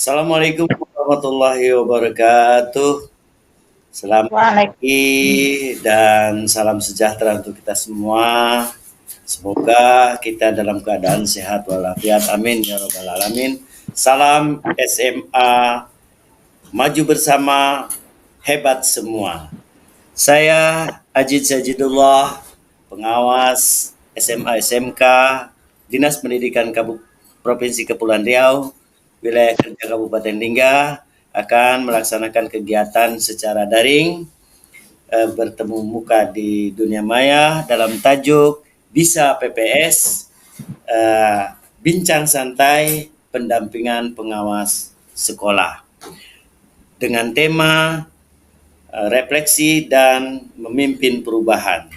Assalamualaikum warahmatullahi wabarakatuh. Selamat Waalaikumsalam. pagi dan salam sejahtera untuk kita semua. Semoga kita dalam keadaan sehat walafiat. Amin ya rabbal alamin. Salam SMA, maju bersama, hebat semua. Saya Ajid Sajidullah, pengawas SMA SMK Dinas Pendidikan Provinsi Kepulauan Riau, wilayah kerja Kabupaten Lingga, akan melaksanakan kegiatan secara daring, bertemu muka di dunia maya dalam tajuk Bisa PPS, bincang santai pendampingan pengawas sekolah, dengan tema refleksi dan memimpin perubahan.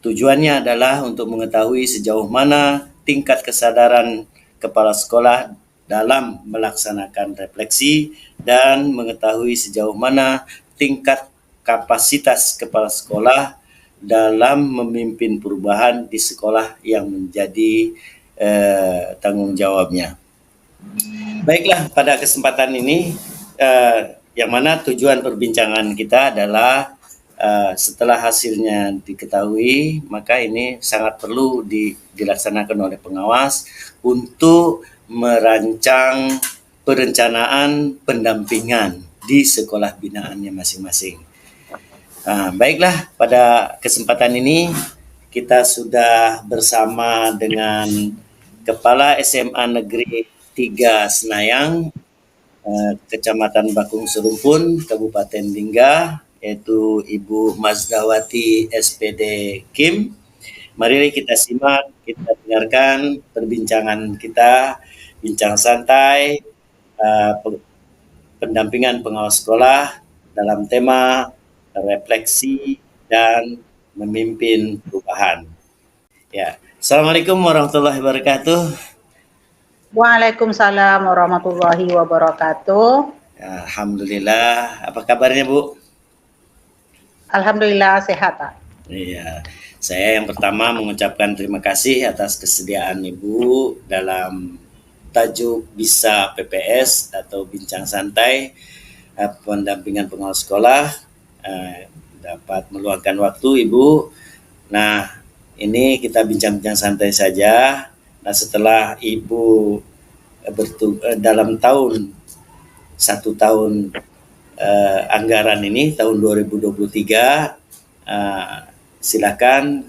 Tujuannya adalah untuk mengetahui sejauh mana tingkat kesadaran kepala sekolah dalam melaksanakan refleksi dan mengetahui sejauh mana tingkat kapasitas kepala sekolah dalam memimpin perubahan di sekolah yang menjadi tanggung jawabnya. Baiklah, pada kesempatan ini yang mana tujuan perbincangan kita adalah setelah hasilnya diketahui, maka ini sangat perlu dilaksanakan oleh pengawas untuk merancang perencanaan pendampingan di sekolah binaannya masing-masing. Baiklah, pada kesempatan ini kita sudah bersama dengan Kepala SMA Negeri 3 Senayang, Kecamatan Bakung Serumpun, Kabupaten Lingga, yaitu Ibu Mazdawati SPD Kim. Mari kita simak, kita dengarkan perbincangan kita, bincang santai, pendampingan pengawas sekolah dalam tema refleksi dan memimpin perubahan. Ya, Assalamualaikum warahmatullahi wabarakatuh. Waalaikumsalam warahmatullahi wabarakatuh. Alhamdulillah, apa kabarnya Bu? Alhamdulillah sehat, Pak. Iya, saya yang pertama mengucapkan terima kasih atas kesediaan Ibu dalam tajuk Bisa PPS atau Bincang Santai, pendampingan pengawas sekolah, dapat meluangkan waktu Ibu. Nah, ini kita bincang-bincang santai saja. Nah, setelah Ibu dalam satu tahun anggaran ini, tahun 2023, silakan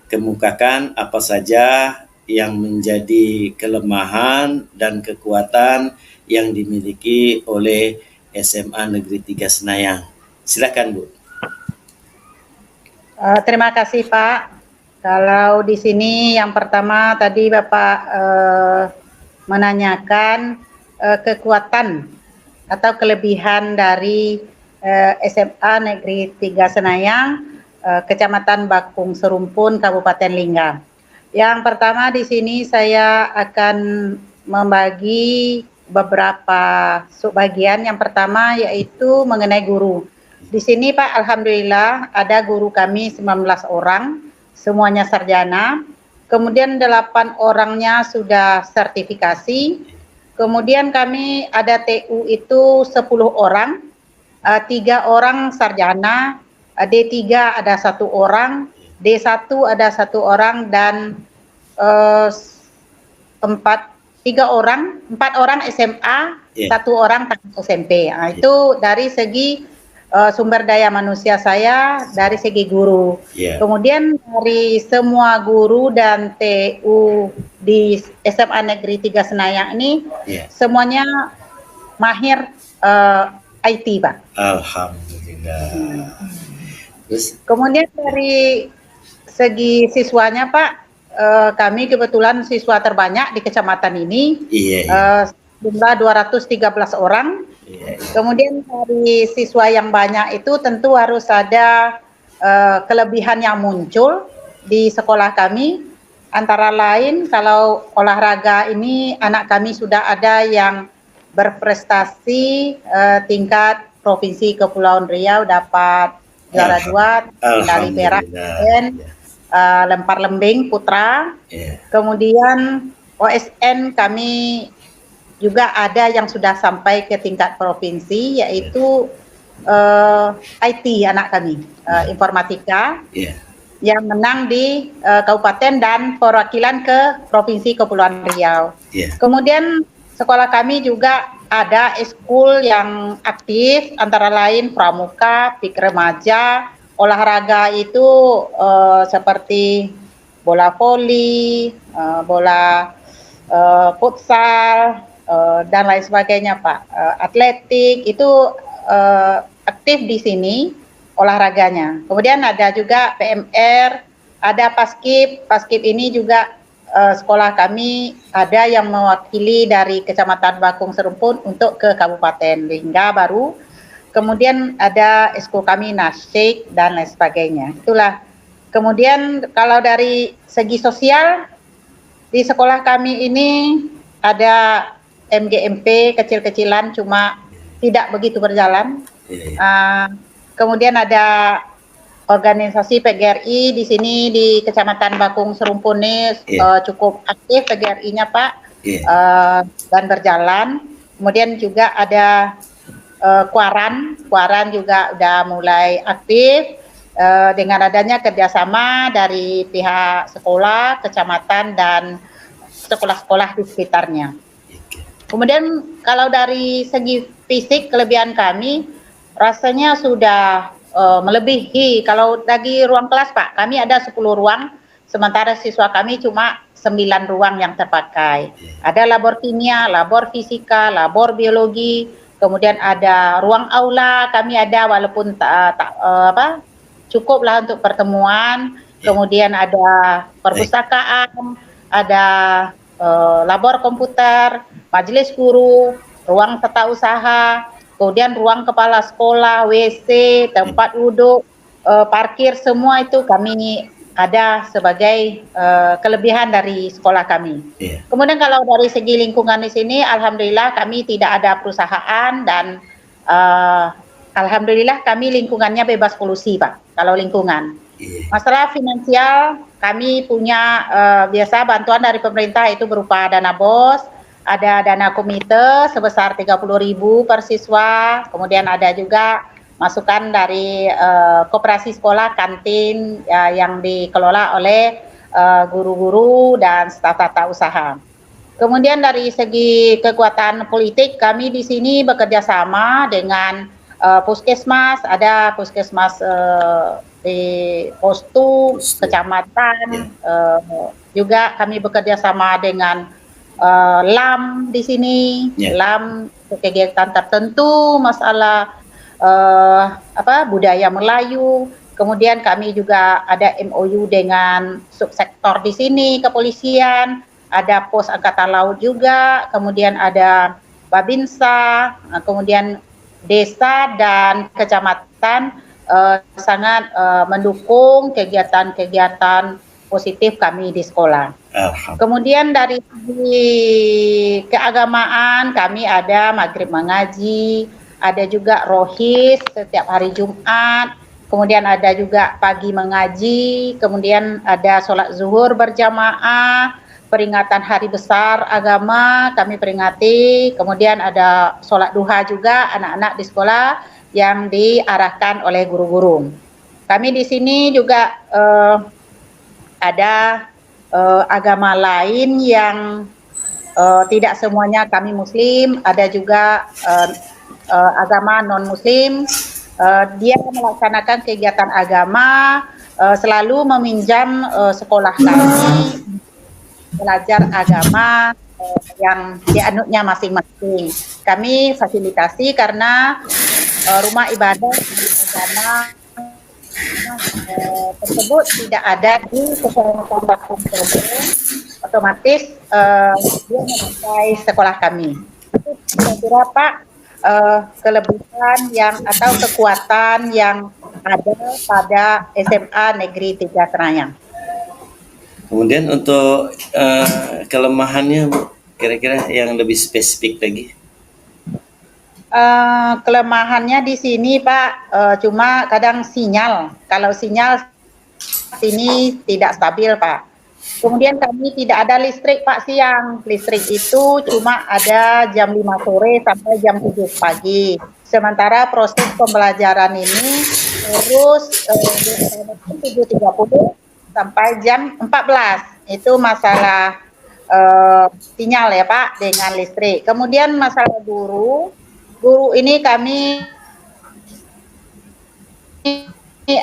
kemukakan apa saja yang menjadi kelemahan dan kekuatan yang dimiliki oleh SMA Negeri 3 Senayang. Silakan Bu. Terima kasih, Pak. Kalau di sini yang pertama tadi Bapak menanyakan kekuatan atau kelebihan dari SMA Negeri 3 Senayang, Kecamatan Bakung Serumpun, Kabupaten Lingga. Yang pertama di sini saya akan membagi beberapa subbagian. Yang pertama yaitu mengenai guru. Di sini Pak, alhamdulillah ada guru kami 19 orang, semuanya sarjana. Kemudian 8 orangnya sudah sertifikasi. Kemudian kami ada TU itu 10 orang, 3 orang sarjana, D3 ada 1 orang, D1 ada 1 orang, dan 4 orang SMA, 1 orang SMP. Nah, itu dari segi sumber daya manusia saya, dari segi guru. Kemudian dari semua guru dan TU di SMA Negeri 3 Senayang ini semuanya mahir IT, Pak. Alhamdulillah. Kemudian dari segi siswanya, Pak, kami kebetulan siswa terbanyak di kecamatan ini, jumlah 213 orang. Kemudian dari siswa yang banyak itu tentu harus ada kelebihan yang muncul di sekolah kami. Antara lain kalau olahraga ini anak kami sudah ada yang berprestasi tingkat Provinsi Kepulauan Riau, dapat juara 2, medali perak, dan lempar lembing putra. Kemudian OSN kami juga ada yang sudah sampai ke tingkat provinsi, yaitu IT anak kami, informatika, yang menang di kabupaten dan perwakilan ke Provinsi Kepulauan Riau. Kemudian sekolah kami juga ada eskul yang aktif, antara lain pramuka, PIK remaja, olahraga itu seperti bola voli, bola futsal, dan lain sebagainya, Pak. Atletik itu aktif di sini olahraganya. Kemudian ada juga PMR, ada Paskib. Paskib ini juga sekolah kami ada yang mewakili dari Kecamatan Bakung Serumpun untuk ke Kabupaten Lingga baru. Kemudian ada eskul kami nasyid dan lain sebagainya. Itulah. Kemudian kalau dari segi sosial, di sekolah kami ini ada MGMP kecil-kecilan, cuma tidak begitu berjalan. Kemudian ada organisasi PGRI di sini di Kecamatan Bakung Serumpun ini cukup aktif PGRI-nya, Pak, dan berjalan. Kemudian juga ada Kuaran juga udah mulai aktif dengan adanya kerjasama dari pihak sekolah, kecamatan, dan sekolah-sekolah di sekitarnya. Kemudian kalau dari segi fisik kelebihan kami rasanya sudah melebihi. Kalau dari ruang kelas, Pak, kami ada 10 ruang, sementara siswa kami cuma 9 ruang yang terpakai. Ada labor kimia, labor fisika, labor biologi, kemudian ada ruang aula, kami ada walaupun cukuplah untuk pertemuan, kemudian ada perpustakaan, ada labor komputer, majelis guru, ruang tata usaha, kemudian ruang kepala sekolah, WC, tempat duduk, parkir, semua itu kami ada sebagai kelebihan dari sekolah kami. Kemudian kalau dari segi lingkungan di sini, alhamdulillah kami tidak ada perusahaan dan alhamdulillah kami lingkungannya bebas polusi, Pak. Kalau lingkungan. Masalah finansial, kami punya biasa bantuan dari pemerintah itu berupa dana BOS, ada dana komite sebesar 30.000 per siswa, kemudian ada juga masukan dari koperasi sekolah, kantin yang dikelola oleh guru-guru dan staf tata usaha. Kemudian dari segi kekuatan politik, kami di sini bekerja sama dengan puskesmas, ada puskesmas di Postu, kecamatan, juga kami bekerja sama dengan LAM di sini, LAM kegiatan tertentu, masalah budaya Melayu. Kemudian kami juga ada MOU dengan subsektor di sini, kepolisian, ada pos angkatan laut juga, kemudian ada Babinsa, kemudian desa dan kecamatan sangat mendukung kegiatan-kegiatan positif kami di sekolah. Kemudian dari keagamaan kami ada maghrib mengaji, ada juga rohis setiap hari Jumat, kemudian ada juga pagi mengaji, kemudian ada sholat zuhur berjamaah, peringatan hari besar agama kami peringati, kemudian ada sholat duha juga anak-anak di sekolah yang diarahkan oleh guru-guru. Kami di sini juga ada agama lain yang tidak semuanya kami Muslim, ada juga agama non-Muslim. Dia melaksanakan kegiatan agama, selalu meminjam sekolah kami, belajar agama yang dianutnya masing-masing. Kami fasilitasi karena rumah ibadah agama tersebut tidak ada di Kecamatan Bakung Serumpun, otomatis dia memakai sekolah kami. Itu kira-kira, Pak, kelebihan yang atau kekuatan yang ada pada SMA Negeri 3 Senayan. Kemudian untuk kelemahannya, kira-kira yang lebih spesifik lagi? Kelemahannya di sini, Pak, cuma kadang sinyal. Kalau sinyal sini tidak stabil, Pak. Kemudian kami tidak ada listrik Pak siang. Listrik itu cuma ada jam 5 sore sampai jam 7 pagi. Sementara proses pembelajaran ini terus 7.30 sampai jam 14. Itu masalah sinyal ya Pak dengan listrik. Kemudian masalah guru. Guru ini kami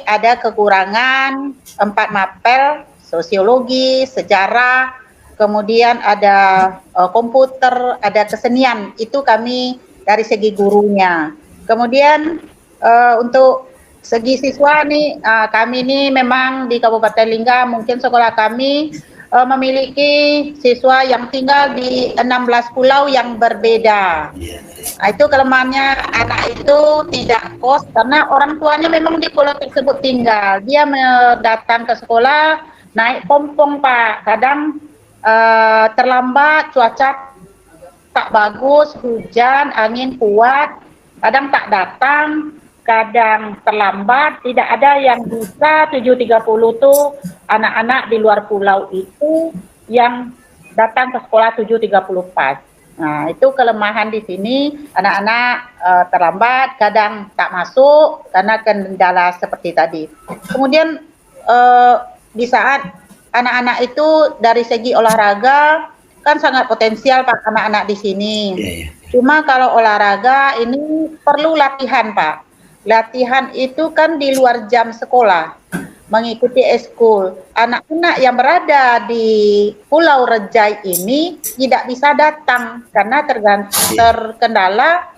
ada kekurangan 4 mapel, sosiologi, sejarah, kemudian ada komputer, ada kesenian. Itu kami dari segi gurunya. Kemudian untuk segi siswa nih, kami ini memang di Kabupaten Lingga mungkin sekolah kami memiliki siswa yang tinggal di 16 pulau yang berbeda. Itu kelemahannya, anak itu tidak kos karena orang tuanya memang di pulau tersebut tinggal. Dia datang ke sekolah naik pompong Pak. Kadang terlambat, cuaca tak bagus, hujan, angin kuat, kadang tak datang, kadang terlambat, tidak ada yang bisa 7.30 tuh anak-anak di luar pulau itu yang datang ke sekolah 7.34. Nah, itu kelemahan di sini, anak-anak terlambat, kadang tak masuk karena kendala seperti tadi. Kemudian di saat anak-anak itu dari segi olahraga kan sangat potensial Pak anak-anak di sini. Cuma kalau olahraga ini perlu latihan Pak. Latihan itu kan di luar jam sekolah, mengikuti eskul. Anak-anak yang berada di Pulau Rejai ini tidak bisa datang karena terkendala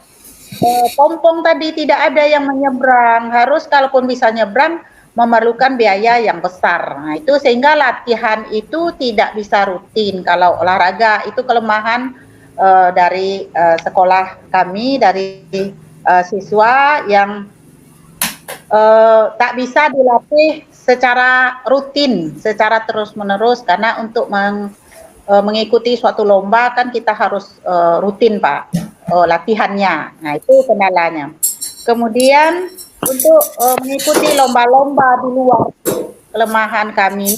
pompong tadi, tidak ada yang menyeberang. Harus kalaupun bisa nyebrang memerlukan biaya yang besar. Nah, itu sehingga latihan itu tidak bisa rutin. Kalau olahraga itu kelemahan dari sekolah kami, dari siswa yang tak bisa dilatih secara rutin, secara terus-menerus karena untuk mengikuti suatu lomba kan kita harus rutin Pak latihannya. Nah, itu kendalanya. Kemudian untuk mengikuti lomba-lomba di luar, kelemahan kami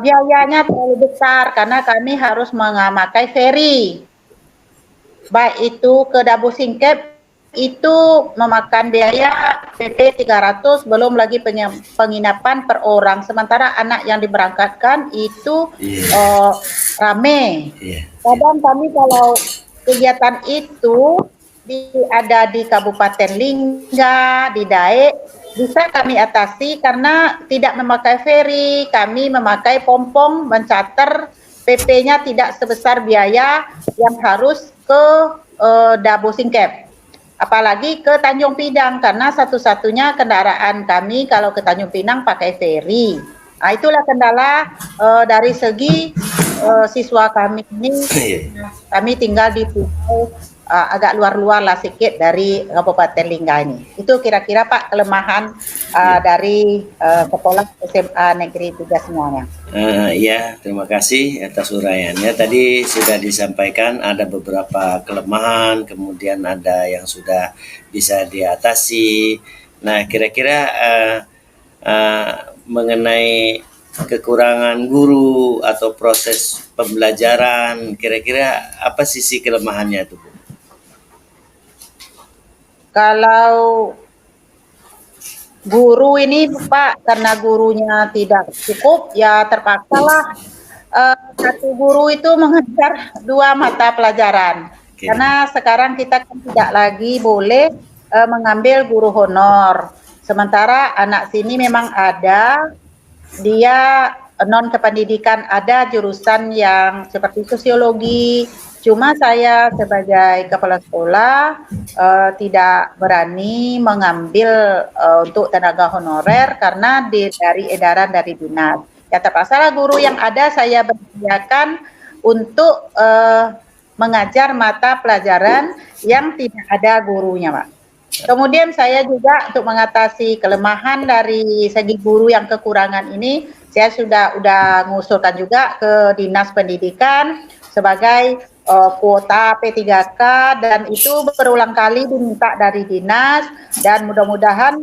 biayanya terlalu besar karena kami harus memakai ferry, baik itu ke Dabu Singkep itu memakan biaya PP 300, belum lagi penginapan per orang. Sementara anak yang diberangkatkan itu rame. Kadang kami kalau kegiatan itu ada di Kabupaten Lingga, di Daek, bisa kami atasi karena tidak memakai ferry, kami memakai pompong, mencater, PP-nya tidak sebesar biaya yang harus ke Dabu Singkep. Apalagi ke Tanjung Pinang, karena satu-satunya kendaraan kami kalau ke Tanjung Pinang pakai ferry. Nah, itulah kendala dari segi siswa kami ini. Kami tinggal di pulau agak luar-luar lah sedikit dari Kabupaten Lingga ini. Itu kira-kira Pak kelemahan dari sekolah SMA Negeri 3 semuanya. Ya, terima kasih atas uraiannya. Tadi sudah disampaikan ada beberapa kelemahan, kemudian ada yang sudah bisa diatasi. Nah, kira-kira mengenai kekurangan guru atau proses pembelajaran, kira-kira apa sisi kelemahannya itu, Bu? Kalau guru ini Pak, karena gurunya tidak cukup, ya terpaksalah satu guru itu mengajar 2 mata pelajaran. Karena sekarang kita kan tidak lagi boleh mengambil guru honor. Sementara anak sini memang ada, dia non kependidikan, ada jurusan yang seperti sosiologi. Cuma saya sebagai kepala sekolah tidak berani mengambil untuk tenaga honorer karena dari edaran dari dinas. Ya terpaksa guru yang ada saya bersedia untuk mengajar mata pelajaran yang tidak ada gurunya, Pak. Kemudian saya juga untuk mengatasi kelemahan dari segi guru yang kekurangan ini, saya sudah mengusulkan juga ke Dinas Pendidikan sebagai kuota P3K, dan itu berulang kali diminta dari dinas dan mudah-mudahan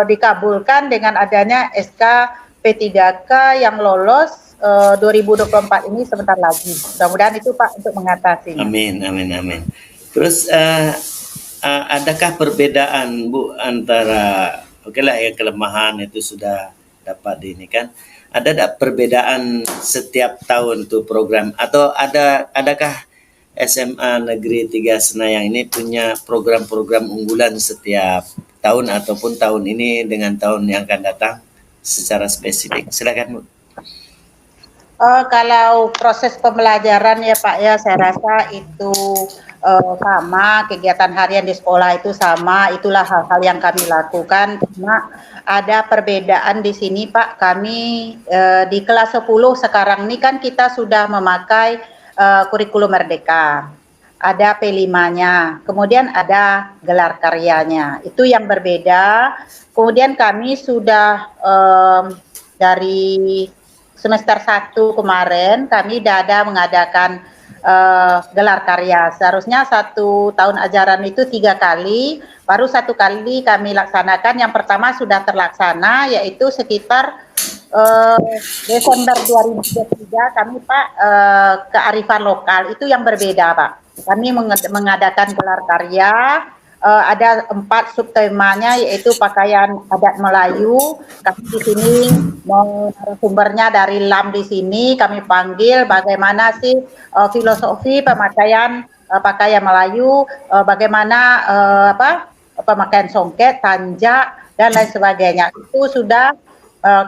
dikabulkan dengan adanya SK P3K yang lolos 2024 ini sebentar lagi. Mudah-mudahan itu Pak untuk mengatasinya. Amin, amin, amin. Terus adakah perbedaan Bu antara lah ya, kelemahan itu sudah dapat ini kan? Ada perbedaan setiap tahun tuh program, atau adakah SMA Negeri 3 Senayang ini punya program-program unggulan setiap tahun ataupun tahun ini dengan tahun yang akan datang secara spesifik? Silakan Bu. Kalau proses pembelajaran ya Pak ya, saya rasa itu sama, kegiatan harian di sekolah itu sama, itulah hal-hal yang kami lakukan. Cuma ada perbedaan di sini Pak, kami di kelas 10 sekarang ini kan kita sudah memakai kurikulum merdeka. Ada P5-nya, kemudian ada gelar karyanya, itu yang berbeda. Kemudian kami sudah dari semester 1 kemarin kami ada mengadakan gelar karya. Seharusnya 1 tahun ajaran itu 3 kali, baru 1 kali kami laksanakan. Yang pertama sudah terlaksana, yaitu sekitar Desember 2023 kami Pak kearifan lokal, itu yang berbeda Pak. Kami mengadakan gelar karya. Ada 4 subtemanya, yaitu pakaian adat Melayu. Kami di sini narasumbernya dari LAM di sini kami panggil bagaimana sih filosofi pemakaian pakaian Melayu, bagaimana pemakaian songket, tanjak dan lain sebagainya. Itu sudah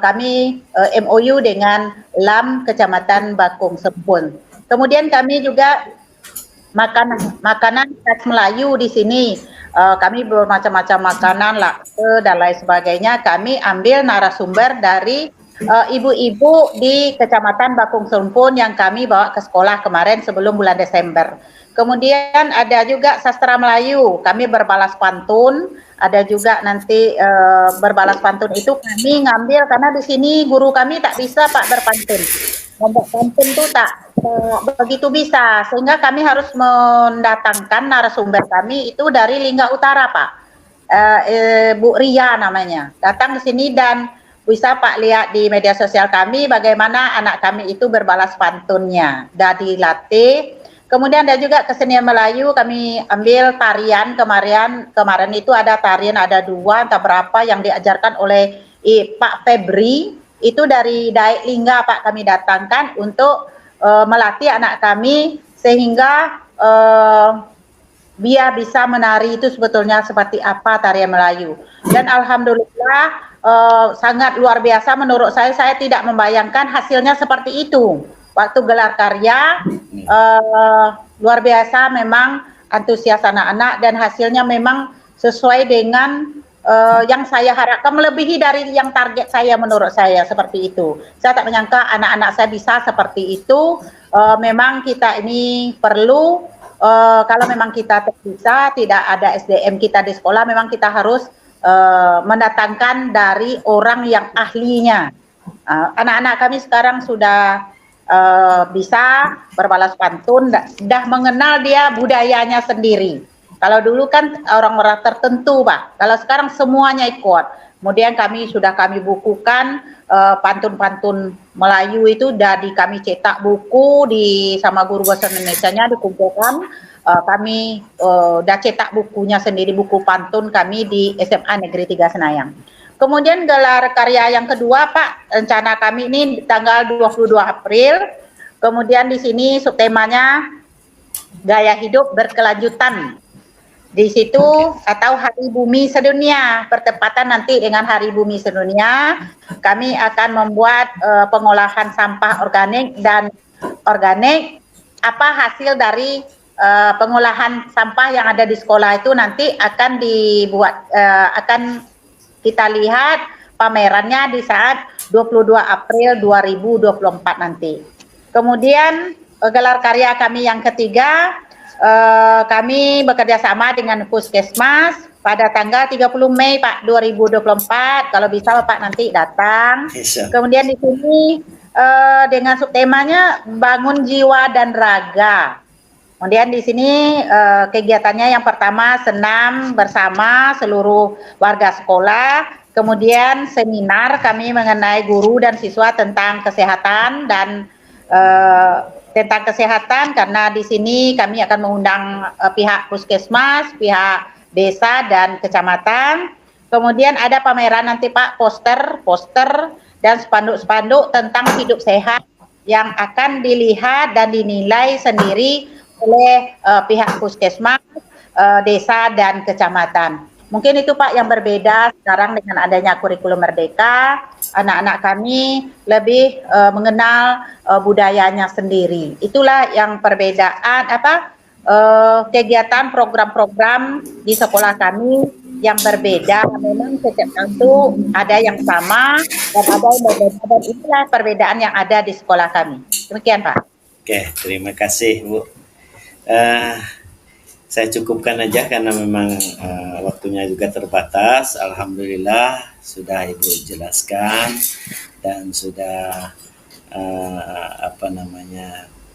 kami MOU dengan LAM Kecamatan Bakung Sempun. Kemudian kami juga makanan khas Melayu di sini. Kami bermacam-macam makanan, lakse dan lain sebagainya. Kami ambil narasumber dari ibu-ibu di Kecamatan Bakung Sempun yang kami bawa ke sekolah kemarin sebelum bulan Desember. Kemudian ada juga sastra Melayu, kami berbalas pantun. Ada juga nanti berbalas pantun itu kami ngambil karena di sini guru kami tak bisa Pak berpantun. Membuat pantun itu tak begitu bisa, sehingga kami harus mendatangkan narasumber kami itu dari Lingga Utara Pak. Bu Ria namanya, datang ke sini dan bisa Pak lihat di media sosial kami bagaimana anak kami itu berbalas pantunnya, dan dilatih. Kemudian ada juga kesenian Melayu, kami ambil tarian kemarin itu ada tarian, ada 2 entah berapa yang diajarkan oleh Pak Febri, itu dari Daik Lingga Pak, kami datangkan untuk melatih anak kami sehingga dia bisa menari itu sebetulnya seperti apa tarian Melayu. Dan alhamdulillah sangat luar biasa menurut saya tidak membayangkan hasilnya seperti itu. Waktu gelar karya luar biasa, memang antusias anak-anak dan hasilnya memang sesuai dengan yang saya harapkan, melebihi dari yang target saya, menurut saya seperti itu. Saya tak menyangka anak-anak saya bisa seperti itu. Memang kita ini perlu, kalau memang kita bisa tidak ada SDM kita di sekolah, memang kita harus mendatangkan dari orang yang ahlinya. Anak-anak kami sekarang sudah bisa berbalas pantun, sudah mengenal dia budayanya sendiri. Kalau dulu kan orang-orang tertentu Pak, kalau sekarang semuanya ikut. Kemudian kami bukukan pantun-pantun Melayu itu, dari kami cetak buku sama guru bahasa Indonesianya dikumpulkan. Kami udah cetak bukunya sendiri, buku pantun kami di SMA Negeri 3 Senayang. Kemudian gelar karya yang kedua Pak, rencana kami ini tanggal 22 April. Kemudian di sini subtemanya gaya hidup berkelanjutan. Di situ atau Hari Bumi Sedunia, bertepatan nanti dengan Hari Bumi Sedunia, kami akan membuat pengolahan sampah organik dan organik. Apa hasil dari pengolahan sampah yang ada di sekolah itu nanti akan dibuat, akan kita lihat pamerannya di saat 22 April 2024 nanti. Kemudian gelar karya kami yang ketiga, kami bekerja sama dengan Puskesmas pada tanggal 30 Mei Pak 2024. Kalau bisa Bapak nanti datang. Kemudian di sini dengan subtemanya bangun jiwa dan raga. Kemudian di sini kegiatannya yang pertama senam bersama seluruh warga sekolah. Kemudian seminar kami mengenai guru dan siswa tentang kesehatan dan tentang kesehatan, karena di sini kami akan mengundang pihak puskesmas, pihak desa dan kecamatan. Kemudian ada pameran nanti Pak, poster dan spanduk-spanduk tentang hidup sehat yang akan dilihat dan dinilai sendiri oleh pihak puskesmas, desa dan kecamatan. Mungkin itu Pak yang berbeda sekarang dengan adanya kurikulum Merdeka, anak-anak kami lebih mengenal budayanya sendiri. Itulah yang perbedaan kegiatan program-program di sekolah kami yang berbeda. Memang setiap tentu ada yang sama dan ada yang berbeda, dan itulah perbedaan yang ada di sekolah kami. Demikian Pak. Oke, terima kasih Bu. Saya cukupkan aja karena memang waktunya juga terbatas. Alhamdulillah sudah Ibu jelaskan dan sudah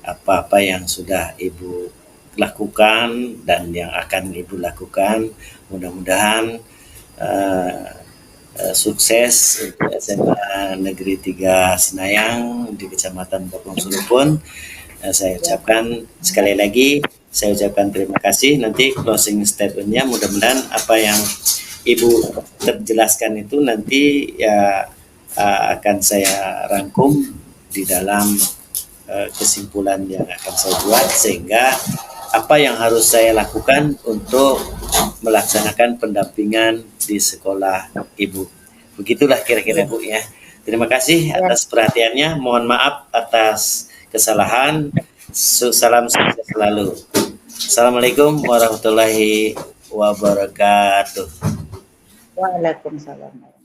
apa-apa yang sudah Ibu lakukan dan yang akan Ibu lakukan. Mudah-mudahan sukses untuk SMA Negeri 3 Senayang di Kecamatan Bakung Serupun. Saya ucapkan sekali lagi, saya ucapkan terima kasih. Nanti closing statement-nya mudah-mudahan apa yang Ibu terjelaskan itu nanti ya akan saya rangkum di dalam kesimpulan yang akan saya buat, sehingga apa yang harus saya lakukan untuk melaksanakan pendampingan di sekolah Ibu. Begitulah kira-kira Bu ya. Terima kasih atas perhatiannya. Mohon maaf atas kesalahan. Salam sukses selalu. Assalamualaikum warahmatullahi wabarakatuh. Waalaikumsalam.